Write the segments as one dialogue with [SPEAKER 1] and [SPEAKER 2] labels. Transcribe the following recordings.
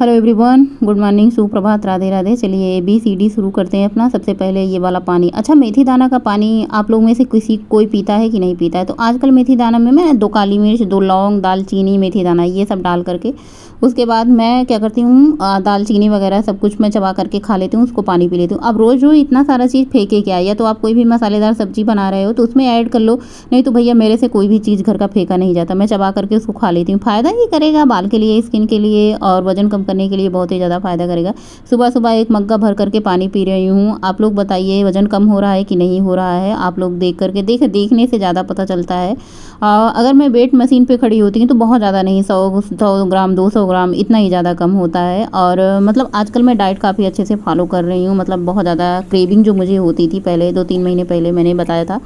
[SPEAKER 1] Hello everyone, good morning, सुप्रभात, राधे राधे। चलिए ABCD शुरू करते हैं अपना। सबसे पहले ये वाला पानी। अच्छा, मेथी दाना का पानी आप लोग में से कोई पीता है कि नहीं पीता है? तो आजकल मेथी दाना में मैं 2 काली मिर्च, 2 लौंग, दालचीनी, मेथी दाना ये सब डाल करके उसके बाद मैं क्या करती हूँ, दालचीनी वगैरह सब कुछ मैं चबा करके खा लेती हूँ, उसको पानी पी लेती हूँ। अब रोज़ रोज़ इतना सारा चीज़ फेंके क्या? या तो आप कोई भी मसालेदार सब्जी बना रहे हो तो उसमें ऐड कर लो, नहीं तो भैया मेरे से कोई भी चीज़ घर का फेंका नहीं जाता, मैं चबा करके उसको खा लेती हूँ। फ़ायदा ही करेगा बाल के लिए, स्किन के लिए और वजन कम करने के लिए बहुत ही ज़्यादा फ़ायदा करेगा। सुबह सुबह एक मग्गा भर करके पानी पी रही हूँ। आप लोग बताइए वज़न कम हो रहा है कि नहीं हो रहा है? आप लोग देख करके देखने से ज़्यादा पता चलता है। अगर मैं वेट मशीन पे खड़ी होती हूँ तो बहुत ज़्यादा नहीं, 100 ग्राम 200 ग्राम इतना ही ज़्यादा कम होता है। और मतलब आजकल मैं डाइट काफ़ी अच्छे से फॉलो कर रही हूँ। मतलब बहुत ज़्यादा क्रेविंग जो मुझे होती थी पहले 2-3 महीने पहले मैंने बताया था,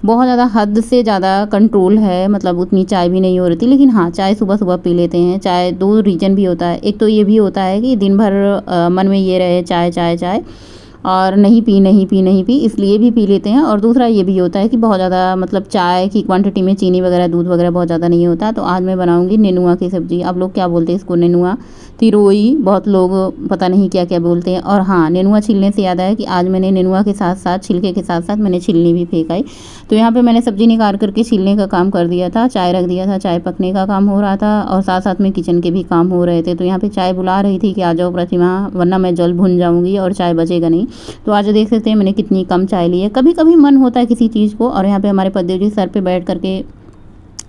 [SPEAKER 1] बहुत ज़्यादा हद से ज़्यादा कंट्रोल है। मतलब उतनी चाय भी नहीं हो रही थी, लेकिन हाँ चाय सुबह सुबह पी लेते हैं। चाय 2 रीज़न भी होता है, एक तो ये भी होता है कि दिन भर मन में ये रहे चाय चाय चाय और नहीं पी इसलिए भी पी लेते हैं। और दूसरा ये भी होता है कि बहुत ज़्यादा मतलब चाय की क्वांटिटी में चीनी वगैरह दूध वगैरह बहुत ज़्यादा नहीं होता। तो आज मैं बनाऊंगी नेनुआ की सब्ज़ी। आप लोग क्या बोलते हैं इसको? नेनुआ, तिरोई, बहुत लोग पता नहीं क्या क्या बोलते हैं। और हाँ, नेनुआ छीलने से याद आया कि आज मैंने नेनुआ के साथ साथ छिलके के साथ साथ मैंने छिलनी भी फेंकाई। तो यहाँ पे मैंने सब्ज़ी निकाल करके छीलने का काम कर दिया था, चाय रख दिया था, चाय पकने का काम हो रहा था और साथ साथ में किचन के भी काम हो रहे थे। तो यहाँ पे चाय बुला रही थी कि आ जाओ प्रतिमा, वरना मैं जल भुन जाऊँगी और चाय बचेगा नहीं। तो आज देख सकते हैं मैंने कितनी कम चाय ली है। कभी कभी मन होता है किसी चीज़ को, और यहाँ पे हमारे पतिदेव जी सर पे बैठ करके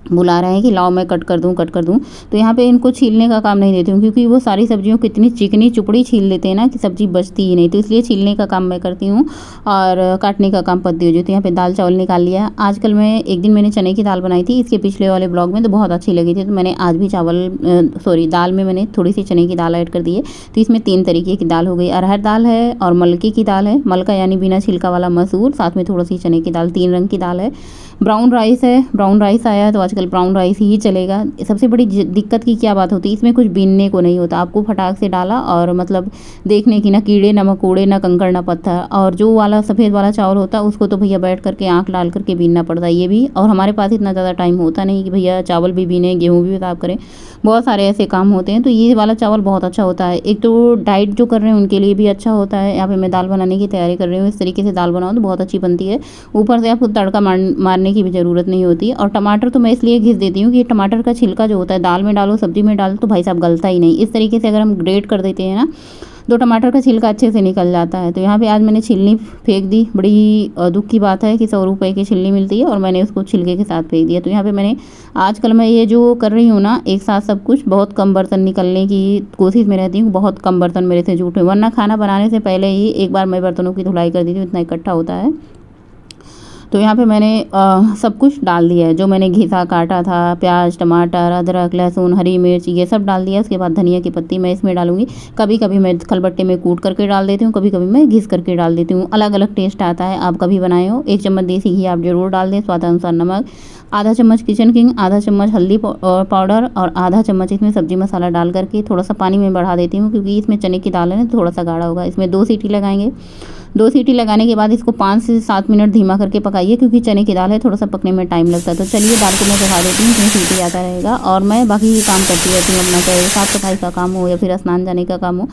[SPEAKER 1] बुला रहे हैं कि लाओ मैं कट कर दूं। तो यहाँ पे इनको छीलने का काम नहीं देती हूँ, क्योंकि वो सारी सब्जियों को इतनी चिकनी चुपड़ी छील लेते हैं ना कि सब्जी बचती ही नहीं। तो इसलिए छीलने का काम मैं करती हूँ और काटने का काम पतिदेव जी। तो यहाँ पे दाल चावल निकाल लिया। आजकल मैं एक दिन मैंने चने की दाल बनाई थी इसके पिछले वाले ब्लॉग में, तो बहुत अच्छी लगी थी। तो मैंने आज भी दाल में मैंने थोड़ी सी चने की दाल ऐड कर दी है। तो इसमें 3 तरीके की दाल हो गई, अरहर दाल है और मलके की दाल है, मलका यानी बिना छिलका वाला मसूर, साथ में थोड़ी सी चने की दाल, 3 रंग की दाल है। ब्राउन राइस है, ब्राउन राइस आया है तो आजकल ब्राउन राइस ही चलेगा। सबसे बड़ी दिक्कत की क्या बात होती है, इसमें कुछ बीनने को नहीं होता। आपको फटाक से डाला और मतलब देखने की ना कीड़े ना मकोड़े ना कंकड़ ना पत्थर। और जो वाला सफ़ेद वाला चावल होता है उसको तो भैया बैठ करके आँख डाल करके बीनना पड़ता है, ये भी। और हमारे पास इतना ज़्यादा टाइम होता नहीं कि भैया चावल भी बीने, गेहूँ भी साफ करें, बहुत सारे ऐसे काम होते हैं। तो ये वाला चावल बहुत अच्छा होता है। एक तो डाइट जो कर रहे हैं उनके लिए भी अच्छा होता है। यहाँ पे मैं दाल बनाने की तैयारी कर रही हूँ। इस तरीके से दाल बनाओ तो बहुत अच्छी बनती है। ऊपर से आपको तड़का मारने की भी ज़रूरत नहीं होती। और टमाटर तो मैं इसलिए घिस देती हूँ कि टमाटर का छिलका जो होता है दाल में डालो, सब्जी में डालो तो भाई साहब गलता ही नहीं। इस तरीके से अगर हम ग्रेट कर देते हैं ना तो टमाटर का छिलका अच्छे से निकल जाता है। तो यहाँ पे आज मैंने छिलनी फेंक दी। बड़ी दुख की बात है कि 100 रुपये की छिलनी मिलती है और मैंने उसको छिलके के साथ फेंक दिया। तो यहाँ पे मैंने आजकल मैं ये जो कर रही हूँ ना, एक साथ सब कुछ, बहुत कम बर्तन निकलने की कोशिश में रहती हूँ। बहुत कम बर्तन मेरे से जूठे, वरना खाना बनाने से पहले ही एक बार मैं बर्तनों की धुलाई कर दी थी, इतना इकट्ठा होता है। तो यहाँ पे मैंने सब कुछ डाल दिया है जो मैंने घिसा काटा था, प्याज, टमाटर, अदरक, लहसुन, हरी मिर्च, ये सब डाल दिया। उसके बाद धनिया की पत्ती मैं इसमें डालूंगी। कभी कभी मैं खलबट्टे में कूट करके डाल देती हूँ, कभी कभी मैं घिस करके डाल देती हूँ। अलग अलग टेस्ट आता है। आप कभी बनाए हो? 1 चम्मच देसी घी आप जरूर डाल दें, स्वादानुसार नमक, आधा चम्मच किचन किंग, आधा चम्मच हल्दी पाउडर और आधा चम्मच इसमें सब्जी मसाला डाल करके थोड़ा सा पानी में बढ़ा देती हूँ, क्योंकि इसमें चने की दाल है ना, थोड़ा सा गाढ़ा होगा। इसमें 2 सीटी लगाएंगे। 2 सीटी लगाने के बाद इसको 5 से 7 मिनट धीमा करके पकाइए, क्योंकि चने की दाल है, थोड़ा सा पकने में टाइम लगता है। तो चलिए दाल को मैं पका देती हूँ, इसमें सीटी आता रहेगा और मैं बाकी काम करती रहती हूँ अपना, चाहे साफ़ सफाई का काम हो या फिर स्नान जाने का काम हो।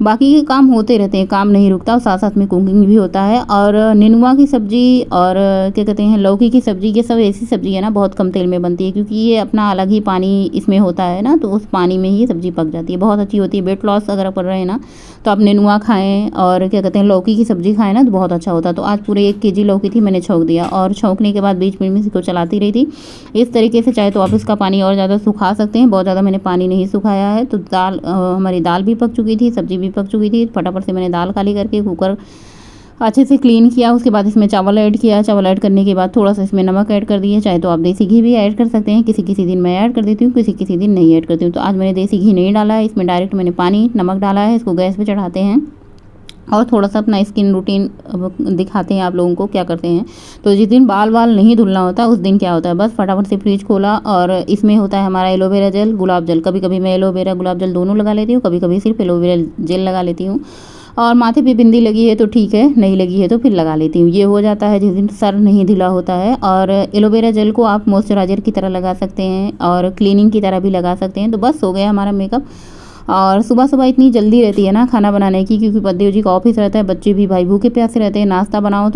[SPEAKER 1] बाकी के काम होते रहते हैं, काम नहीं रुकता। और साथ साथ में कुकिंग भी होता है। और नेनुआ की सब्ज़ी और क्या कहते हैं लौकी की सब्ज़ी, ये सब ऐसी सब्ज़ी है ना बहुत कम तेल में बनती है, क्योंकि ये अपना अलग ही पानी इसमें होता है ना, तो उस पानी में ही सब्ज़ी पक जाती है। बहुत अच्छी होती है। वेट लॉस अगर कर रहे हैं ना तो आप नेनुआ खाएं और क्या कहते हैं लौकी की सब्ज़ी खाएं ना, तो बहुत अच्छा होता है। तो आज पूरे 1 केजी लौकी थी, मैंने छौंक दिया और छौंकने के बाद बीच में इसको चलाती रही थी। इस तरीके से चाहे तो आप इसका पानी और ज़्यादा सुखा सकते हैं, बहुत ज़्यादा मैंने पानी नहीं सुखाया है। तो हमारी दाल भी पक चुकी थी, सब्ज़ी भी पक चुकी थी। फटाफट से मैंने दाल खाली करके कुकर अच्छे से क्लीन किया। उसके बाद इसमें चावल ऐड किया। चावल ऐड करने के बाद थोड़ा सा इसमें नमक ऐड कर दिया। चाहे तो आप देसी घी भी ऐड कर सकते हैं। किसी किसी दिन मैं ऐड कर देती हूँ, किसी किसी दिन नहीं ऐड करती हूँ। तो आज मैंने देसी घी नहीं डाला है, इसमें डायरेक्ट मैंने पानी नमक डाला है। इसको गैस पे चढ़ाते हैं और थोड़ा सा अपना स्किन रूटीन दिखाते हैं आप लोगों को क्या करते हैं। तो जिस दिन बाल नहीं धुलना होता उस दिन क्या होता है, बस फटाफट से फ्रिज खोला और इसमें होता है हमारा एलोवेरा जेल, गुलाब जल। कभी कभी मैं एलोवेरा गुलाब जल दोनों लगा लेती हूँ, कभी कभी सिर्फ एलोवेरा जेल लगा लेती हूँ। और माथे पे बिंदी लगी है तो ठीक है, नहीं लगी है तो फिर लगा लेती हूँ। ये हो जाता है जिस दिन सर नहीं ढीला होता है। और एलोवेरा जेल को आप मॉइस्चराइजर की तरह लगा सकते हैं और क्लीनिंग की तरह भी लगा सकते हैं। तो बस हो गया हमारा मेकअप। और सुबह सुबह इतनी जल्दी रहती है ना खाना बनाने की, क्योंकि पतिदेव जी का ऑफिस रहता है, बच्चे भी भाई भूखे प्यासे रहते हैं। नाश्ता बनाओ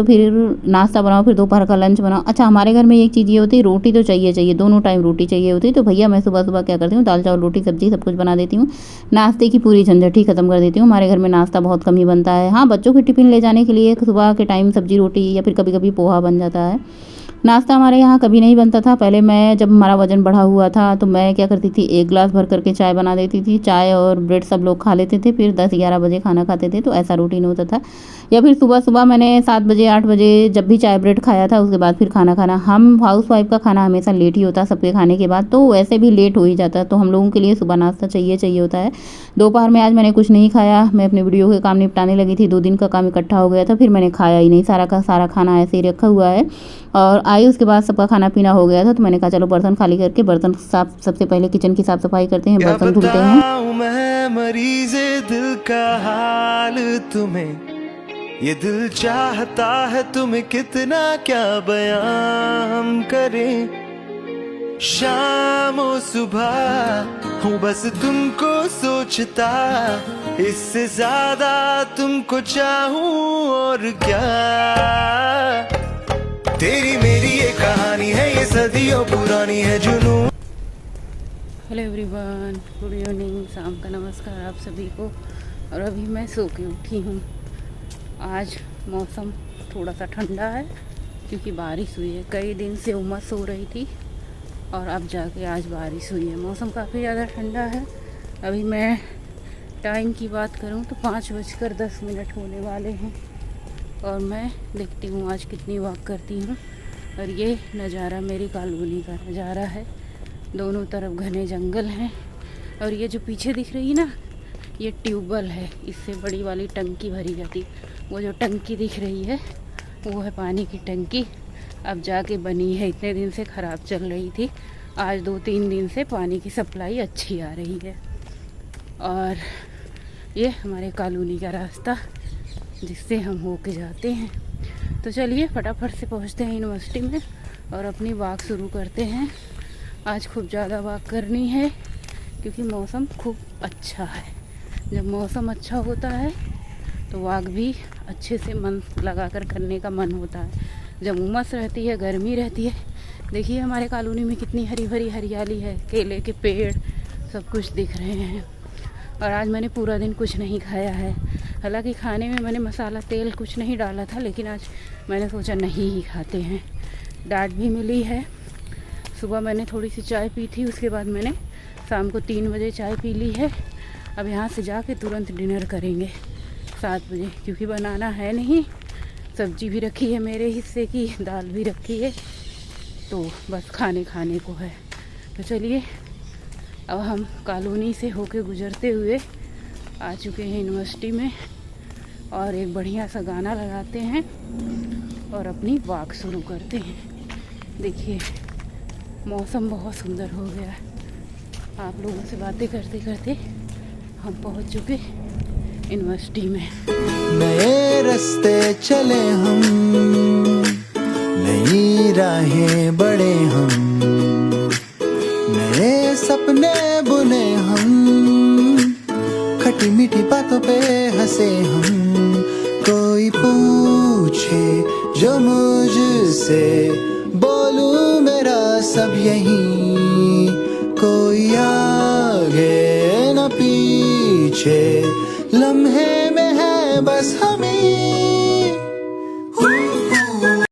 [SPEAKER 1] फिर दोपहर का लंच बनाओ। अच्छा, हमारे घर में एक चीज़ ये होती है, रोटी तो चाहिए, दोनों टाइम रोटी चाहिए होती है। तो भैया मैं सुबह सुबह क्या करती हूँ, दाल चावल रोटी सब्जी सब कुछ बना देती हूँ, नाश्ते की पूरी झंझट ही खत्म कर देती हूँ। हमारे घर में नाश्ता बहुत कम ही बनता है। हाँ, बच्चों के टिफ़िन ले जाने के लिए सुबह के टाइम सब्जी रोटी या फिर कभी कभी पोहा बन जाता है। नाश्ता हमारे यहाँ कभी नहीं बनता था। पहले मैं जब हमारा वज़न बढ़ा हुआ था तो मैं क्या करती थी, एक गिलास भर करके चाय बना देती थी। चाय और ब्रेड सब लोग खा लेते थे, फिर 10-11 बजे खाना खाते थे, तो ऐसा रूटीन होता था। या फिर सुबह सुबह मैंने 7 बजे 8 बजे जब भी चाय ब्रेड खाया था, उसके बाद फिर खाना खाना। हम हाउस वाइफ का खाना हमेशा लेट ही होता है सबके खाने के बाद, तो वैसे भी लेट हो ही जाता है। तो हम लोगों के लिए सुबह नाश्ता चाहिए होता है। दोपहर में आज मैंने कुछ नहीं खाया, मैं अपने वीडियो के काम निपटाने लगी थी। 2 दिन का काम इकट्ठा हो गया था, फिर मैंने खाया ही नहीं, सारा का सारा खाना ऐसे ही रखा हुआ है। और आई उसके बाद सबका खाना पीना हो गया था, तो मैंने कहा चलो बर्तन खाली करके बर्तन साफ, सबसे पहले किचन की साफ सफाई करते हैं, बर्तन धुलते हैं।
[SPEAKER 2] मैं मरीज़े दिल का हाल तुम्हें, ये दिल चाहता है तुम्हें कितना क्या बयां हम करें। शाम और सुबह हूँ बस तुमको सोचता, इससे ज्यादा तुमको चाहूं और क्या। तेरी मेरी ये कहानी है, ये सदियों पुरानी है जुनून।
[SPEAKER 1] हेलो एवरीवन, गुड इवनिंग, शाम का नमस्कार आप सभी को। और अभी मैं सो के उठी हूँ। आज मौसम थोड़ा सा ठंडा है क्योंकि बारिश हुई है। कई दिन से उमस हो रही थी और अब जाके आज बारिश हुई है। मौसम काफ़ी ज़्यादा ठंडा है। अभी मैं टाइम की बात करूँ तो 5:10 होने वाले हैं और मैं देखती हूँ आज कितनी वॉक करती हूँ। और ये नज़ारा मेरी कॉलोनी का नज़ारा है। दोनों तरफ घने जंगल हैं और ये जो पीछे दिख रही है ना, ये ट्यूबवेल है। इससे बड़ी वाली टंकी भरी जाती। वो जो टंकी दिख रही है वो है पानी की टंकी। अब जाके बनी है, इतने दिन से ख़राब चल रही थी। आज 2-3 दिन से पानी की सप्लाई अच्छी आ रही है। और ये हमारे कॉलोनी का रास्ता जिससे हम होके जाते हैं। तो चलिए फटाफट से पहुंचते हैं यूनिवर्सिटी में और अपनी वॉक शुरू करते हैं। आज खूब ज़्यादा वॉक करनी है क्योंकि मौसम खूब अच्छा है। जब मौसम अच्छा होता है तो वॉक भी अच्छे से मन लगा कर करने का मन होता है। जब उमस रहती है, गर्मी रहती है, देखिए हमारे कॉलोनी में कितनी हरी भरी हरियाली है, केले के पेड़ सब कुछ दिख रहे हैं। और आज मैंने पूरा दिन कुछ नहीं खाया है। हालांकि खाने में मैंने मसाला तेल कुछ नहीं डाला था, लेकिन आज मैंने सोचा नहीं ही खाते हैं। डांट भी मिली है। सुबह मैंने थोड़ी सी चाय पी थी, उसके बाद मैंने शाम को 3 बजे चाय पी ली है। अब यहाँ से जाके तुरंत डिनर करेंगे 7 बजे, क्योंकि बनाना है नहीं। सब्जी भी रखी है मेरे हिस्से की, दाल भी रखी है, तो बस खाने को है। तो चलिए अब हम कॉलोनी से होके गुजरते हुए आ चुके हैं यूनिवर्सिटी में और एक बढ़िया सा गाना लगाते हैं और अपनी वॉक शुरू करते हैं। देखिए मौसम बहुत सुंदर हो गया है। आप लोगों से बातें करते करते हम पहुंच चुके यूनिवर्सिटी में।
[SPEAKER 2] नए रास्ते चले हम, नई राहें बढ़े हम, नए सपने बुने हम, खटी मीठी बातों पे हंसे हम। कोई पूछे जो मुझसे, बोलूं मेरा सब यही। कोई आगे न पीछे, लम्हे में है बस हमें।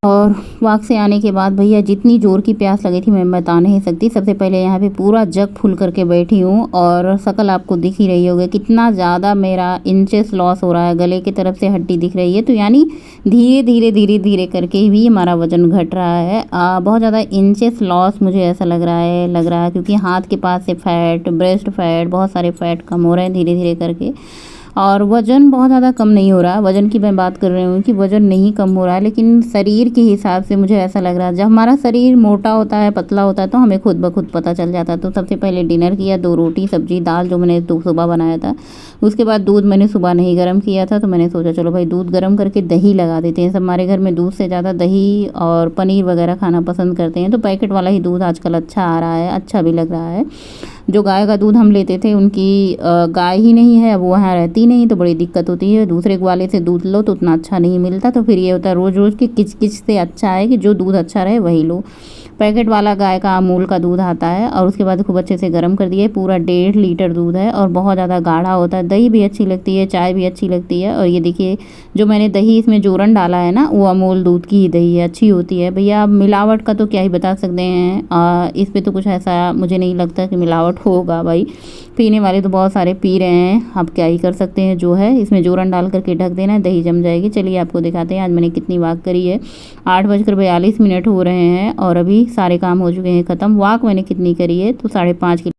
[SPEAKER 1] और वॉक से आने के बाद भैया जितनी ज़ोर की प्यास लगी थी मैं बता नहीं सकती। सबसे पहले यहाँ पे पूरा जग फुल करके बैठी हूँ और शकल आपको दिख ही रही होगी कितना ज़्यादा मेरा इंचेस लॉस हो रहा है। गले की तरफ से हड्डी दिख रही है, तो यानी धीरे धीरे करके भी हमारा वज़न घट रहा है। बहुत ज़्यादा इंचेस लॉस मुझे ऐसा लग रहा है क्योंकि हाथ के पास से फैट, ब्रेस्ट फैट, बहुत सारे फैट कम हो रहे हैं धीरे धीरे करके। और वज़न बहुत ज़्यादा कम नहीं हो रहा। वज़न की मैं बात कर रही हूँ कि वज़न नहीं कम हो रहा है, लेकिन शरीर के हिसाब से मुझे ऐसा लग रहा है। जब हमारा शरीर मोटा होता है, पतला होता है, तो हमें खुद ब खुद पता चल जाता है। तो सबसे पहले डिनर किया, 2 रोटी सब्जी दाल जो मैंने सुबह बनाया था। उसके बाद दूध मैंने सुबह नहीं गर्म किया था, तो मैंने सोचा चलो भाई दूध गर्म करके दही लगा देते हैं। सब हमारे घर में दूध से ज़्यादा दही और पनीर वगैरह खाना पसंद करते हैं, तो पैकेट वाला ही दूध आजकल अच्छा आ रहा है, अच्छा भी लग रहा है। जो गाय का दूध हम लेते थे उनकी गाय ही नहीं है, अब वो वहाँ रहती नहीं, तो बड़ी दिक्कत होती है। दूसरे ग्वाले से दूध लो तो उतना अच्छा नहीं मिलता, तो फिर ये होता है रोज़ रोज़ की किच किच से अच्छा है कि जो दूध अच्छा रहे वही लो। पैकेट वाला गाय का अमूल का दूध आता है और उसके बाद खूब अच्छे से गर्म कर दिए। पूरा 1.5 लीटर दूध है और बहुत ज़्यादा गाढ़ा होता है। दही भी अच्छी लगती है, चाय भी अच्छी लगती है। और ये देखिए जो मैंने दही इसमें जोरन डाला है ना, वो अमूल दूध की ही दही है, अच्छी होती है। भैया मिलावट का तो क्या ही बता सकते हैं, इस पे तो कुछ ऐसा मुझे नहीं लगता कि मिलावट होगा। भाई पीने वाले तो बहुत सारे पी रहे हैं, आप क्या ही कर सकते हैं। जो है इसमें जोरन डाल करके ढक देना, दही जम जाएगी। चलिए आपको दिखाते हैं आज मैंने कितनी वाक करी है। 8:42 हो रहे हैं और अभी सारे काम हो चुके हैं ख़त्म। वाक मैंने कितनी करी है तो 5.5 किलो